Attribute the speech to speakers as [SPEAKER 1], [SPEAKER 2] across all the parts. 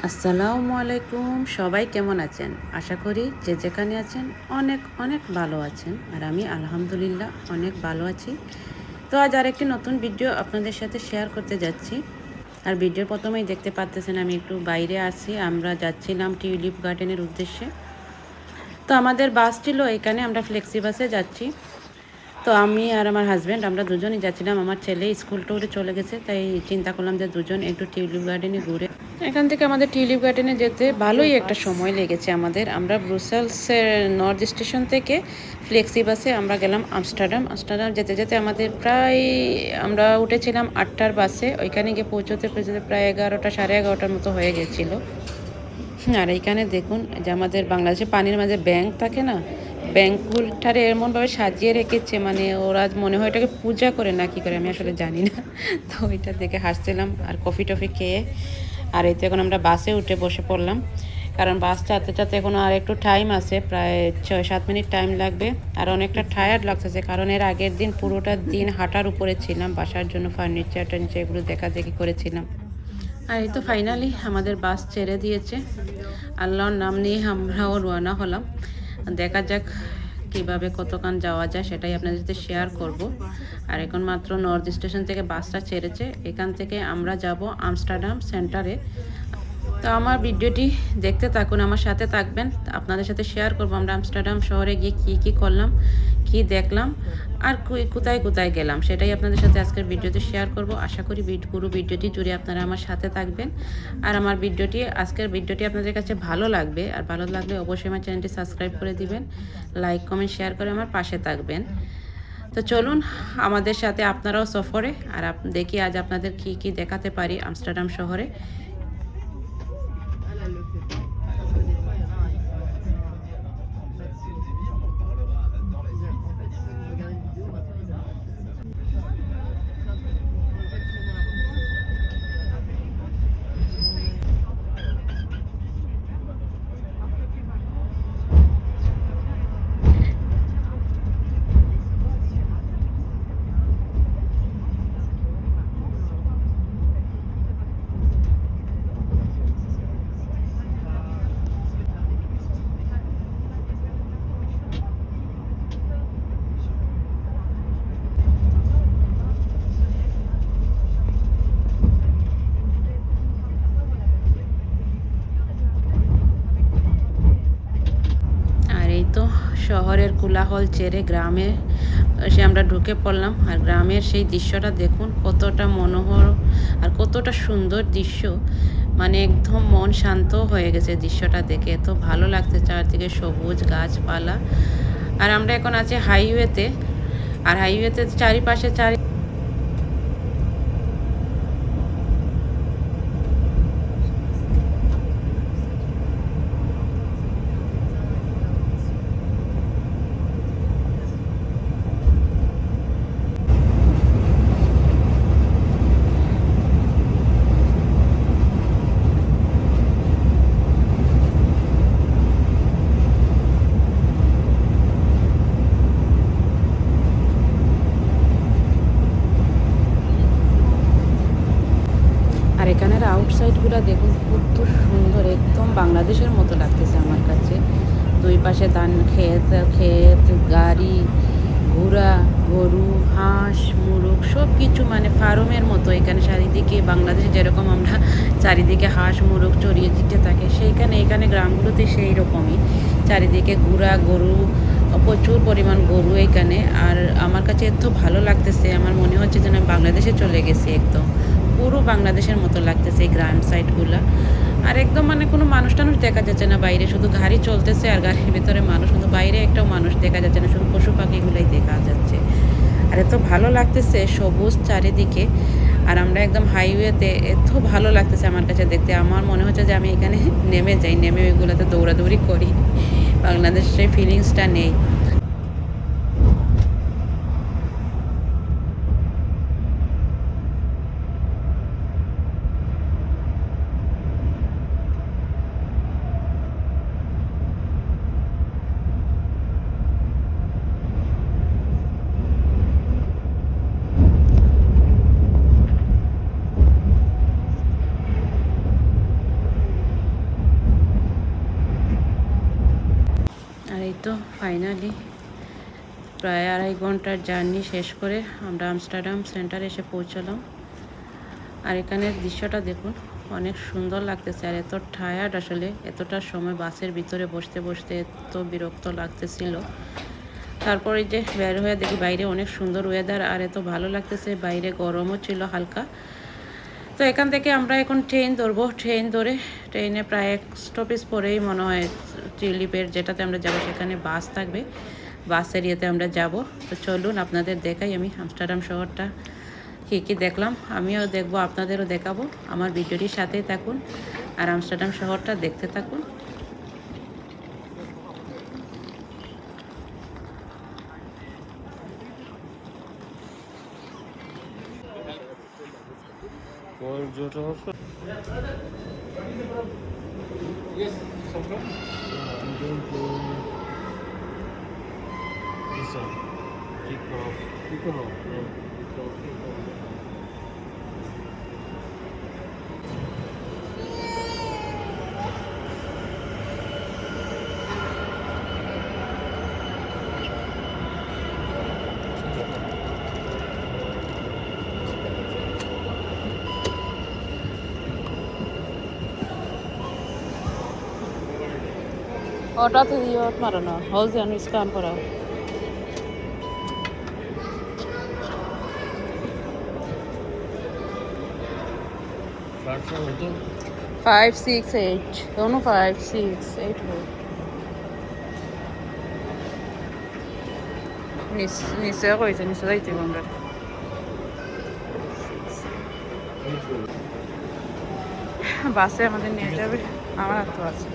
[SPEAKER 1] আসসালামু আলাইকুম। সবাই কেমন আছেন? আশা করি যে যেখানে আছেন অনেক অনেক ভালো আছেন। আর আমি আলহামদুলিল্লাহ অনেক ভালো আছি। তো আজ আরেকটি নতুন ভিডিও আপনাদের সাথে শেয়ার করতে যাচ্ছি। আর ভিডিওর প্রথমেই দেখতে পাচ্তেছেন আমি একটু বাইরে আছি। আমরা যাচ্ছিলাম টিউলিপ গার্ডেনের উদ্দেশ্যে। তো আমাদের বাস ছিল এখানে, আমরা ফ্লেক্সি বাসে যাচ্ছি। তো আমি আর আমার হাজব্যান্ড আমরা দুজনই যাচ্ছিলাম। আমার ছেলে স্কুল টুরে চলে গেছে, তাই চিন্তা করলাম যে দুজন একটু টিউলিপ গার্ডেনে ঘুরে। এখান থেকে আমাদের টিউলিপ গার্ডেনে যেতে ভালোই একটা সময় লেগেছে আমাদের। আমরা ব্রুসেলসের নর্থ স্টেশন থেকে ফ্লেক্সি বাসে আমরা গেলাম আমস্টারডাম। আমস্টারডাম যেতে যেতে আমাদের প্রায় আমরা উঠেছিলাম 8টার বাসে। ওইখানে গিয়ে পৌঁছতে পৌঁছতে প্রায় 11টা 11:30টার মতো হয়ে গেছিলো। আর এইখানে দেখুন যে আমাদের বাংলাদেশে পানির মাঝে ব্যাংক থাকে না, ব্যাংকগুলোটারে এমনভাবে সাজিয়ে রেখেছে, মানে ওরা মনে হয় এটাকে পূজা করে না কি করে আমি আসলে জানি না। তো ওইটা দেখে হাসছিলাম আর কফি টফি খেয়ে। আর এই তো এখন আমরা বাসে উঠে বসে পড়লাম, কারণ বাস চালাতে চালাতে এখনও আর একটু টাইম আছে, প্রায় 6-7 মিনিট টাইম লাগবে। আর অনেকটা টায়ার্ড লাগতেছে, কারণ এর আগের দিন পুরোটা দিন হাঁটার উপরে ছিলাম, বাসার জন্য ফার্নিচার টার্নিচার এগুলো দেখাদেখি করেছিলাম। আর এই তো ফাইনালি আমাদের বাস ছেড়ে দিয়েছে। আল্লাহর নাম নিয়ে আমরাও রওনা হলাম। দেখা যাক কীভাবে কতক্ষণ যাওয়া যায়, সেটাই আপনাদের সাথে শেয়ার করব। আর এখন মাত্র নর্থ স্টেশন থেকে বাসটা ছেড়েছে, এখান থেকে আমরা যাব আমস্টারডাম সেন্টারে। তো আমার ভিডিওটি দেখতে থাকুন, আমার সাথে থাকবেন। আপনাদের সাথে শেয়ার করব আমরা আমস্টারডাম শহরে গিয়ে কী করলাম, কি দেখলাম, আর কোথায় কোথায় গেলাম, সেটাই আপনাদের সাথে আজকের ভিডিওতে শেয়ার করব। আশা করি পুরো ভিডিওটি জুড়ে আপনারা আমার সাথে থাকবেন। আর আমার আজকের ভিডিওটি আপনাদের কাছে ভালো লাগবে। আর ভালো লাগলে অবশ্যই আমার চ্যানেলটি সাবস্ক্রাইব করে দিবেন, লাইক কমেন্ট শেয়ার করে আমার পাশে থাকবেন। তো চলুন আমাদের সাথে আপনারাও সফরে। আর দেখি আজ আপনাদের কি কি দেখাতে পারি আমস্টারডাম শহরে। আর এই তো শহরের কোলাহল ছেড়ে গ্রামে এসে আমরা ঢুকে পড়লাম। আর গ্রামের সেই দৃশ্যটা দেখুন, কতটা মনোহর আর কতটা সুন্দর দৃশ্য। মানে একদম মন শান্ত হয়ে গেছে দৃশ্যটা দেখে, এত ভালো লাগছে, চারদিকে সবুজ গাছপালা। আর আমরা এখন আছি হাইওয়েতে। আর হাইওয়েতে চারিপাশে আর এখানের আউটসাইডগুলো দেখুন কত সুন্দর, একদম বাংলাদেশের মতো লাগতেছে আমার কাছে। দুই পাশে ধান ক্ষেত ক্ষেত, গাড়ি ঘোড়া, গরু, হাঁস মুরগ সব কিছু, মানে ফার্মের মতো এখানে চারিদিকে। বাংলাদেশে যেরকম আমরা চারিদিকে হাঁস মুরগ চড়িয়ে দিতে থাকে, এখানে গ্রামগুলোতে সেই রকমই চারিদিকে ঘোড়া গরু, প্রচুর পরিমাণ গরু এখানে। আর আমার কাছে এত ভালো লাগতেছে, আমার মনে হচ্ছে যেন আমি বাংলাদেশে চলে গেছি, একদম পুরো বাংলাদেশের মতো লাগতেছে এই গ্রাম সাইডগুলা। আর একদম মানে কোনো মানুষ টানুষ দেখা যাচ্ছে না বাইরে, শুধু গাড়ি চলতেছে আর গাড়ির ভিতরে মানুষ, কিন্তু বাইরে একটাও মানুষ দেখা যাচ্ছে না, শুধু পশু পাখিগুলোই দেখা যাচ্ছে। আর এত ভালো লাগতেছে সবুজ চারিদিকে। আর আমরা একদম হাইওয়েতে, এত ভালো লাগতেছে আমার কাছে দেখতে। আমার মনে হচ্ছে যে আমি এখানে নেমে যাই, নেমে ওইগুলোতে দৌড়াদৌড়ি করি, বাংলাদেশের সেই ফিলিংসটা নেই। ফাইনালি প্রায় 2.5 ঘন্টার জার্নি শেষ করে আমরা আমস্টারডাম সেন্টারে এসে পৌঁছলাম। আর এখানের দৃশ্যটা দেখুন, অনেক সুন্দর লাগতেছে। আর এত টায়ার্ড, আসলে এতটা সময় বাসের ভিতরে বসতে বসতে এত বিরক্ত লাগতেছিল। তারপরে যে বের হয়ে দেখি বাইরে অনেক সুন্দর ওয়েদার, আর এত ভালো লাগতেছে। বাইরে গরমও ছিল হালকা। তো এখান থেকে আমরা এখন ট্রেন ধরবো। ট্রেনে প্রায় 1 স্টপেজ পরেই মনে হয় টিউলিপের যেটাতে আমরা যাব সেখানে বাস থাকবে। বাস এরিয়াতে আমরা যাব। তো চলুন আপনাদের দেখাই আমি আমস্টারডাম শহরটা কী কী দেখলাম। আমিও দেখবো, আপনাদেরও দেখাবো। আমার ভিডিওটির সাথেই থাকুন আর আমস্টারডাম শহরটা দেখতে থাকুন। Orada diyor marana. Hozyan iskan para. 5, 6, 8. दोनों 5, 6, 8 लोग। নিচে কইছে, নিচে যাইতে আমরা। বাসে আমাদের নিয়ে যাবে, আমার হাত আছে।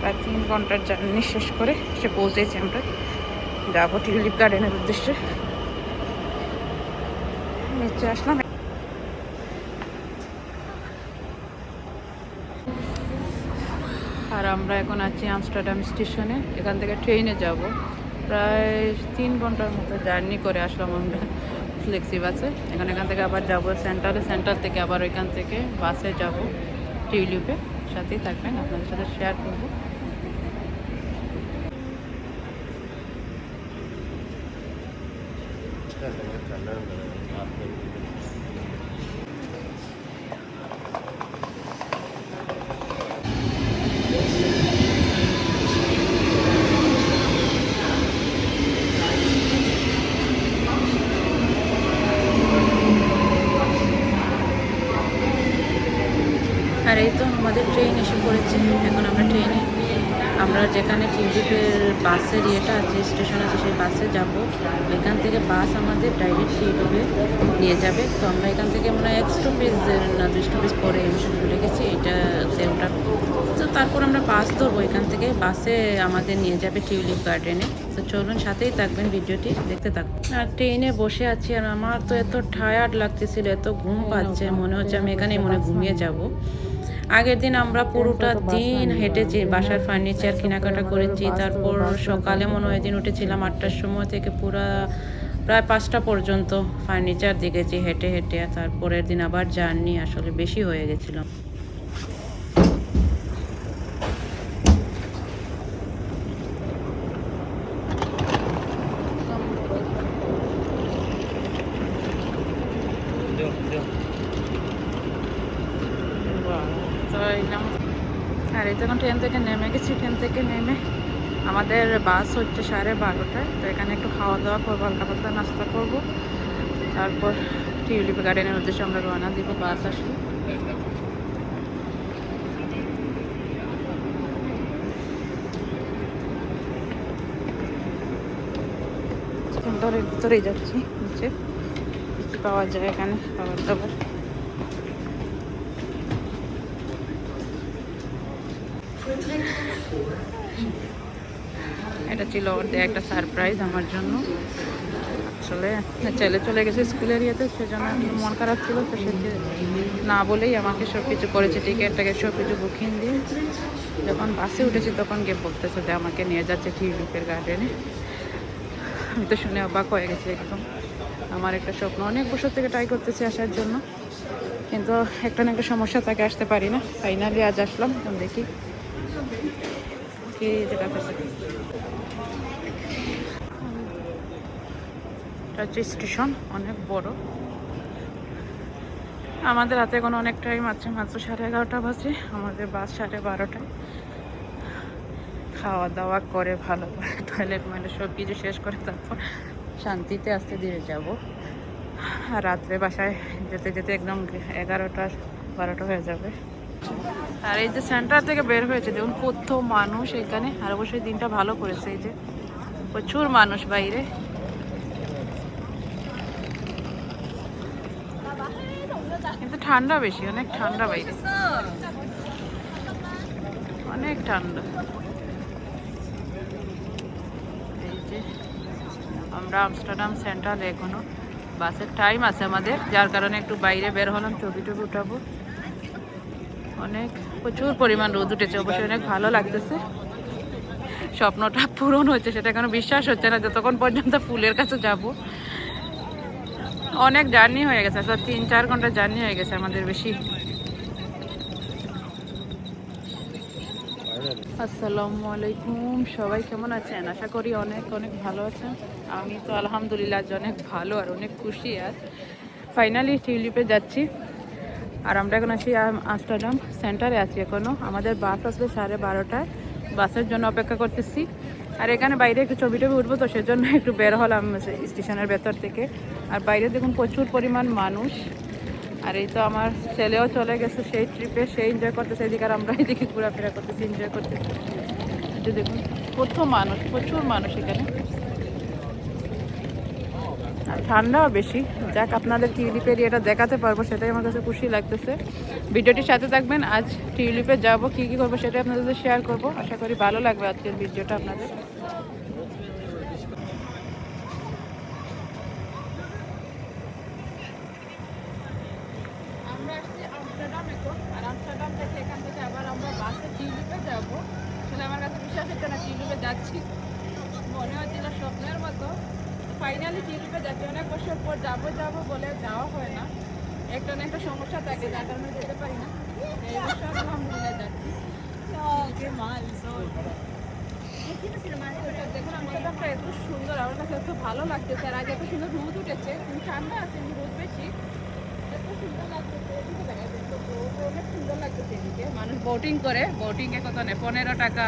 [SPEAKER 1] প্রায় 3 ঘন্টার জার্নি শেষ করে সে পৌঁছেছি আমরা। যাবো টিউলিপ গার্ডেনের উদ্দেশ্যে। নিচে আসলাম। আর আমরা এখন আছি আমস্টারডাম স্টেশনে। এখান থেকে ট্রেনে যাব। প্রায় 3 ঘন্টার মতো জার্নি করে আসলাম আমরা ফ্লেক্সি বাসে। এখান থেকে আবার যাব সেন্টার থেকে আবার ওইখান থেকে বাসে যাব টিউলিপে। সাথেই থাকবেন, আপনাদের সাথে শেয়ার করবো। আর এই তো আমাদের ট্রেন এসে পড়েছে। এখন আমরা যেখানে টিউলিপের বাসের ইয়েটা আছে, স্টেশন আছে, সেই বাসে যাব। এখান থেকে বাস আমাদের ডাইরেক্ট টিউলিপে নিয়ে যাবে। তো আমরা এখান থেকে মনে হয় 1 স্টপেজ না 2 স্টপেজ পরে আমি ভুলে গেছি এটাতে ওটা। তো তারপর আমরা বাস ধরবো। এখান থেকে বাসে আমাদের নিয়ে যাবে টিউলিপ গার্ডেনে। তো চলুন, সাথেই থাকবেন, ভিডিওটি দেখতে থাকবেন। আর ট্রেনে বসে আছি, আর আমার তো এত টায়ার্ড লাগতেছিল, এত ঘুম পাচ্ছে, মনে হচ্ছে আমি এখানেই ঘুমিয়ে যাব। আগের দিন আমরা পুরোটা দিন হেঁটেছি, বাসার ফার্নিচার কেনাকাটা করেছি। তারপর সকালে মনে হয় দিন উঠেছিলাম 8টার সময় থেকে প্রায় 5টা পর্যন্ত ফার্নিচার দেখেছি হেঁটে হেঁটে। তারপরের দিন আবার জার্নি, আসলে বেশি হয়ে গেছিলাম। আর এই তখন ট্রেন থেকে নেমে গেছি। ট্রেন থেকে নেমে আমাদের বাস হচ্ছে 12:30টায়। তো এখানে একটু খাওয়া দাওয়া করবো, হালকা পাতলা নাস্তা করবো। তারপর টিউলিপ গার্ডেনের উদ্দেশ্যে আমরা রওনা দিব বাস আসলে। সেন্টারের ভিতরেই যাচ্ছি। নিচে কি পাওয়া যায় এখানে খাবার দাবার। এটা ছিল ওদের একটা সারপ্রাইজ আমার জন্য। আসলে ছেলে চলে গেছে স্কুলের ইয়েতে, সেজন্য মন খারাপ ছিল। তো সে না বলেই আমাকে সব কিছু করেছে, টিকিটটাকে সব কিছু বুকিং দিয়ে। যখন বাসে উঠেছি তখন গিয়ে বলতেছে যে আমাকে নিয়ে যাচ্ছে টিউলিপের গার্ডেনে। আমি তো শুনে অবাক হয়ে গেছি একদম। আমার একটা স্বপ্ন, অনেক বছর থেকে ট্রাই করতেছি আসার জন্য। কিন্তু একটা না একটা সমস্যা থাকে, আসতে পারি না। ফাইনালি আজ আসলাম, এখন দেখি কি যেটা আছে। এটা হচ্ছে স্টেশন, অনেক বড়। আমাদের হাতে এখন অনেক টাইম আছে, মাত্র 11:30 বাজে। আমাদের বাস 12:30টায়। খাওয়া দাওয়া করে ভালো করে টয়লেট সব কিছু শেষ করে তারপর শান্তিতে আস্তে ধীরে যাব। আর রাত্রে বাসায় যেতে যেতে একদম 11টা 12টা হয়ে যাবে। আর এই যে সেন্টার থেকে বের হয়েছে, দেখুন কত মানুষ এখানে। আর অবশ্যই দিনটা ভালো করেছে, এই যে প্রচুর মানুষ বাইরে। কিন্তু ঠান্ডা বেশি, অনেক ঠান্ডা বাইরে, অনেক ঠান্ডা। এই যে আমরা আমস্টারডাম সেন্ট্রাল, এখনো বাসের টাইম আছে আমাদের, যার কারণে একটু বাইরে বের হলাম, ছবি টবি উঠাবো। অনেক প্রচুর পরিমাণ রোদ উঠেছে, অবশ্যই অনেক ভালো লাগতেছে। স্বপ্নটা পূরণ হয়েছে সেটা এখনো বিশ্বাস হচ্ছে না, যতক্ষণ পর্যন্ত ফুলের কাছে যাব। অনেক জার্নি হয়ে গেছে, আসলে 3-4 ঘন্টা জার্নি হয়ে গেছে আমাদের বেশি। আসসালামু আলাইকুম, সবাই কেমন আছেন? আশা করি অনেক অনেক ভালো আছেন। আমি তো আলহামদুলিল্লাহ আজ অনেক ভালো আর অনেক খুশি। আর ফাইনালি টিউলিপে যাচ্ছি। আর আমরা এখন আছি আমস্টারডাম সেন্টারে আছি এখনও। আমাদের বাস আসবে 12:30টায়, বাসের জন্য অপেক্ষা করতেছি। আর এখানে বাইরে একটু ছবি টবি উঠবো, তো সেজন্য একটু বের হলাম স্টেশনের ভেতর থেকে। আর বাইরে দেখুন প্রচুর পরিমাণ মানুষ। আর এই তো আমার ছেলেও চলে গেছে সেই ট্রিপে, সেই এনজয় করতেছে এদিকে, আর আমরা এদিকে ঘোরাফেরা করতেছি, এনজয় করতেছি। এটা দেখুন কত মানুষ, প্রচুর মানুষ এখানে। আর ঠান্ডাও বেশি। যাক, আপনাদের টিউলিপ এরিয়াটা দেখাতে পারবো, সেটাই আমার কাছে খুশি লাগতেছে। ভিডিওটির সাথে থাকবেন। আজ টিউলিপে যাব, কী কী করবো সেটাই আপনাদের সাথে শেয়ার করবো। আশা করি ভালো লাগবে আজকের ভিডিওটা আপনাদের। আমরা আসছি আমস্টারডাম এখন, আর আমস্টারডাম থেকে এখান থেকে আবার আমরা বাসে টিউলিপে যাবো। আসলে আমার কাছে বিশ্বাস হচ্ছে না টিউলিপে যাচ্ছি, মনে হচ্ছিল স্বপ্নের মতো। ফাইনালি টিউলিপে যাচ্ছি। অনেক বছর পর যাবো যাবো বলে যাওয়া হয় না, একটা না একটা সমস্যা থাকে, যার কারণে যেতে পারি না। এই বছর আলহামদুলিল্লাহ যাচ্ছি। দেখুন আমস্টারডামটা এত সুন্দর, আমার কাছে এত ভালো লাগতেছে। আর আগে এত সুন্দর রোদ উঠেছে, কিন্তু ঠান্ডা আছে, কিন্তু রোদ বেশি। এত সুন্দর লাগতেছে, অনেক সুন্দর লাগতেছে। এদিকে মানুষ বোটিং করে, বোটিংয়ে কত নেয়? 15 টাকা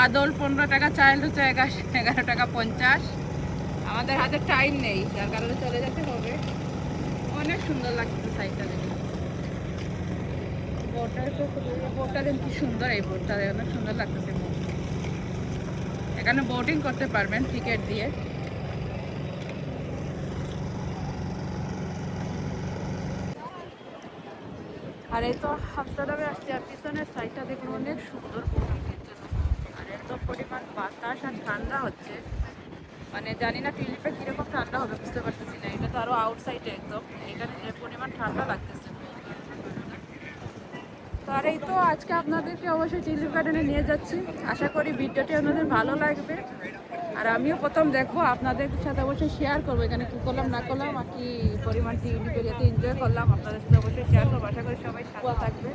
[SPEAKER 1] আদল, 15 টাকা চাইল্ড হচ্ছে 11 টাকা 50। আমাদের হাতে টাইম নেই, যার কারণে চলে যেতে হবে। অনেক সুন্দর লাগছে সাইডটা দেখে। বোটটা দেখুন কি সুন্দর, এই বোটটা অনেক সুন্দর লাগতেছে। এখানে বোটিং করতে পারবেন টিকিট দিয়ে। আর এই তো আমস্টারডামে আসছে, আর পিছনের সাইডটা দেখুন অনেক সুন্দর বোটিংয়ের জন্য। আর এত পরিমাণ বাতাস আর ঠান্ডা হচ্ছে, মানে জানি না টিউলিপে কীরকম ঠান্ডা হবে, বুঝতে পারতেছি না। এটা তো আরও আউটসাইডে একদম, এখানে যে পরিমাণ ঠান্ডা লাগতেছে। তো আর এই তো আজকে আপনাদেরকে অবশ্যই টিউলিপ গার্ডেনে নিয়ে যাচ্ছি। আশা করি ভিডিওটি আপনাদের ভালো লাগবে। আর আমিও প্রথম দেখবো, আপনাদের সাথে অবশ্যই শেয়ার করবো এখানে কী করলাম না করলাম, আর কি পরিমাণ টিউলিপ এরিয়াতে এনজয় করলাম, আপনাদের সাথে অবশ্যই শেয়ার করবো। আশা করি সবাই সাথে থাকবেন।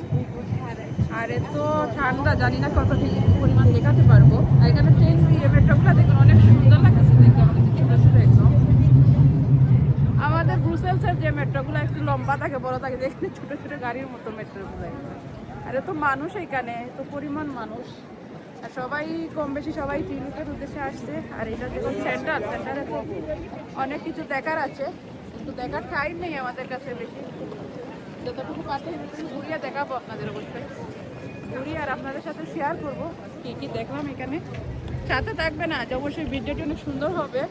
[SPEAKER 1] আর এত ঠান্ডা, জানি না কত পরিমাণ দেখাতে পারবো। আর এখানে ট্রেন মেট্রোগুলো দেখুন অনেক সুন্দর লাগতেছে দেখতে, আমাদের ছোটো ছোটো একদম। আমাদের ব্রুসেলসের যে মেট্রোগুলো একটু লম্বা থাকে, বড় থাকে, দেখুন ছোটো ছোটো গাড়ির মতো মেট্রোগুলো। আর এত মানুষ এখানে, এত পরিমাণ মানুষ। আর সবাই কম বেশি সবাই টিউলিপের উদ্দেশ্যে আসছে। আর এটা দেখুন সেন্টারে তো অনেক কিছু দেখার আছে, কিন্তু দেখার টাইম নেই আমাদের কাছে বেশি। যতটুকু পাচ্ছে ঘুরিয়ে দেখাবো আপনাদের, অবশ্যই ঘুরিয়ে আর আপনাদের সাথে শেয়ার করবো কী কী দেখলাম এখানে। সাথে থাকবে না আজ, অবশ্যই ভিডিওটি অনেক সুন্দর হবে,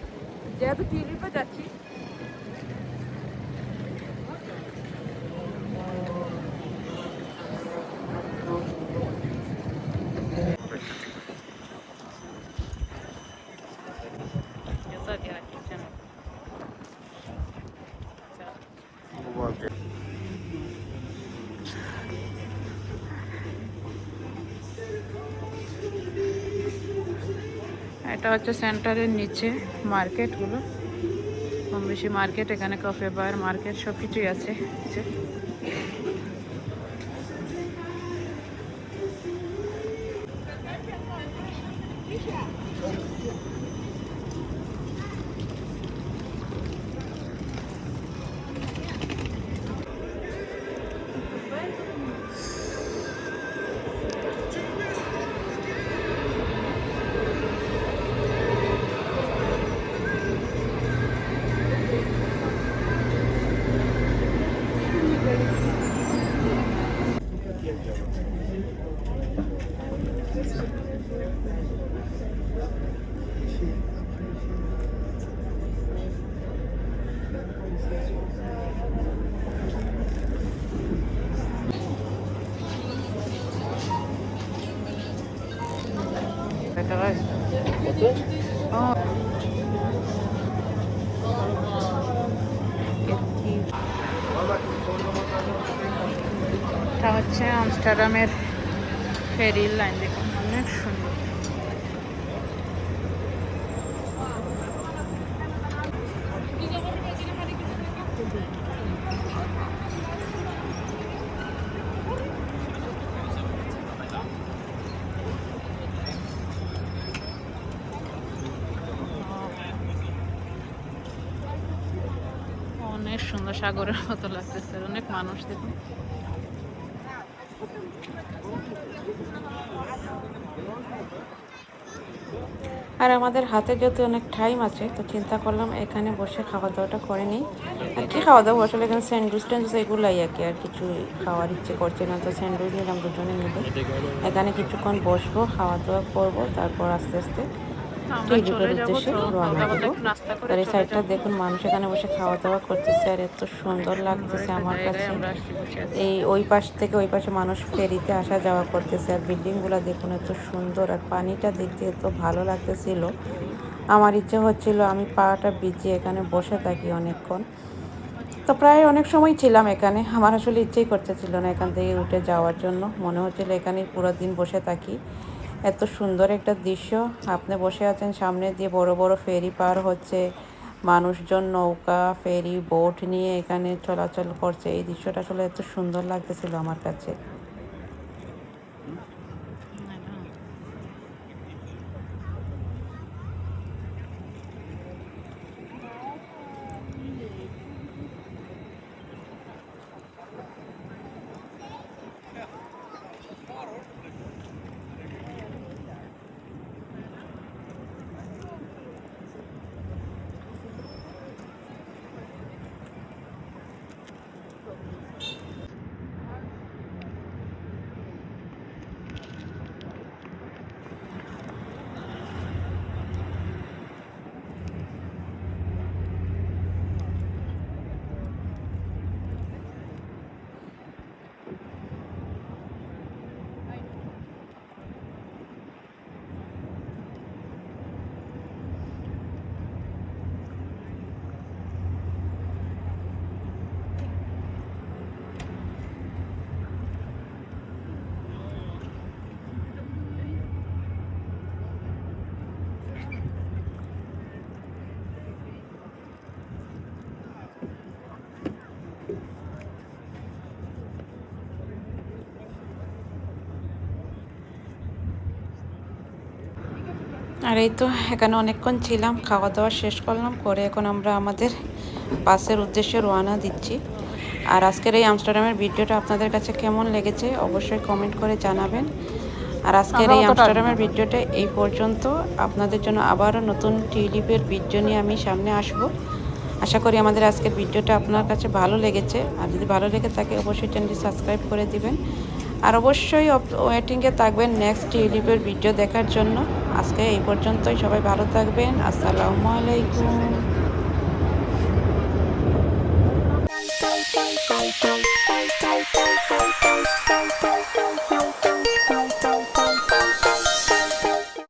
[SPEAKER 1] যেহেতু টিউলিপে যাচ্ছি। এটা হচ্ছে সেন্টারের নিচে মার্কেটগুলো, কম বেশি মার্কেট। এখানে কফি বার, মার্কেট সব কিছুই আছে।
[SPEAKER 2] এটা হচ্ছে আমস্টারডামের ফেরির লাইন, দেখুন অনেক সুন্দর। অনেক সুন্দর, সাগরের মতো লাগতেছে, অনেক মানুষ দেখুন।
[SPEAKER 1] আর আমাদের হাতে যেহেতু অনেক টাইম আছে, তো চিন্তা করলাম এখানে বসে খাওয়া দাওয়াটা করে নিই। আর কি খাওয়া দাওয়া, আসলে এখানে স্যান্ডউইচ ট্যান্ডউইচ এগুলাই আর কি, আর কিছু খাওয়ার ইচ্ছে করছে না, তো স্যান্ডউইচ নিলাম দুজনে মিলে। এখানে কিছুক্ষণ বসবো, খাওয়া দাওয়া করবো, তারপর আস্তে আস্তে
[SPEAKER 2] আমরা
[SPEAKER 1] টিলিপের
[SPEAKER 2] চলে যাব,
[SPEAKER 1] উদ্দেশ্যে
[SPEAKER 2] তো
[SPEAKER 1] রওনা
[SPEAKER 2] হালকা পাতলা
[SPEAKER 1] দেবো।
[SPEAKER 2] একটু নাস্তা করে
[SPEAKER 1] আর এই
[SPEAKER 2] চলে
[SPEAKER 1] সাইডটা
[SPEAKER 2] যাব।
[SPEAKER 1] দেখুন, মানুষ এখানে বসে খাওয়া দাওয়া করতেছে, আর এত
[SPEAKER 2] অনেক
[SPEAKER 1] সুন্দর
[SPEAKER 2] সুন্দর
[SPEAKER 1] লাগতেছে
[SPEAKER 2] একটা
[SPEAKER 1] আমার
[SPEAKER 2] জায়গায়
[SPEAKER 1] কাছে।
[SPEAKER 2] আমরা আসছি, বসে আছি।
[SPEAKER 1] এই ওই পাশ থেকে ওই পাশে মানুষ ফেরিতে আসা যাওয়া করতেছে, আর বিল্ডিংগুলো দেখুন এত সুন্দর, আর পানিটা দেখতে এত ভালো লাগতেছিল। আমার ইচ্ছে হচ্ছিল আমি পাটা ভিজিয়ে এখানে বসে থাকি অনেকক্ষণ। তো প্রায় অনেক সময় ছিলাম এখানে, আমার আসলে ইচ্ছেই করতেছিল না এখান থেকে উঠে যাওয়ার জন্য, মনে হচ্ছিল এখানেই পুরো দিন বসে থাকি। এত সুন্দর একটা দৃশ্য, আপনি বসে আছেন, সামনে দিয়ে বড় বড় ফেরি পার হচ্ছে, মানুষজন নৌকা ফেরি বোট নিয়ে এখানে চলাচল করছে। এই দৃশ্যটা আসলে এত সুন্দর লাগতেছিল আমার কাছে। আর এই তো এখানে অনেকক্ষণ ছিলাম, খাওয়া দাওয়া শেষ করলাম, করে এখন আমরা আমাদের বাসের উদ্দেশ্যে রওনা দিচ্ছি। আর আজকের এই আমস্টারডামের ভিডিওটা আপনাদের কাছে কেমন লেগেছে অবশ্যই কমেন্ট করে জানাবেন। আর আজকের এই আমস্টারডামের ভিডিওটা এই পর্যন্ত। আপনাদের জন্য আবারও নতুন টিলিপের ভিডিও নিয়ে আমি সামনে আসব। আশা করি আমাদের আজকের ভিডিওটা আপনার কাছে ভালো লেগেছে, আর যদি ভালো লেগে থাকে অবশ্যই চ্যানেলটি সাবস্ক্রাইব করে দিবেন। আর অবশ্যই ওয়েটিংয়ে থাকবেন নেক্সট টিলিপের ভিডিও দেখার জন্য। আজকে এই পর্যন্তই, সবাই ভালো থাকবেন, আসসালামু আলাইকুম।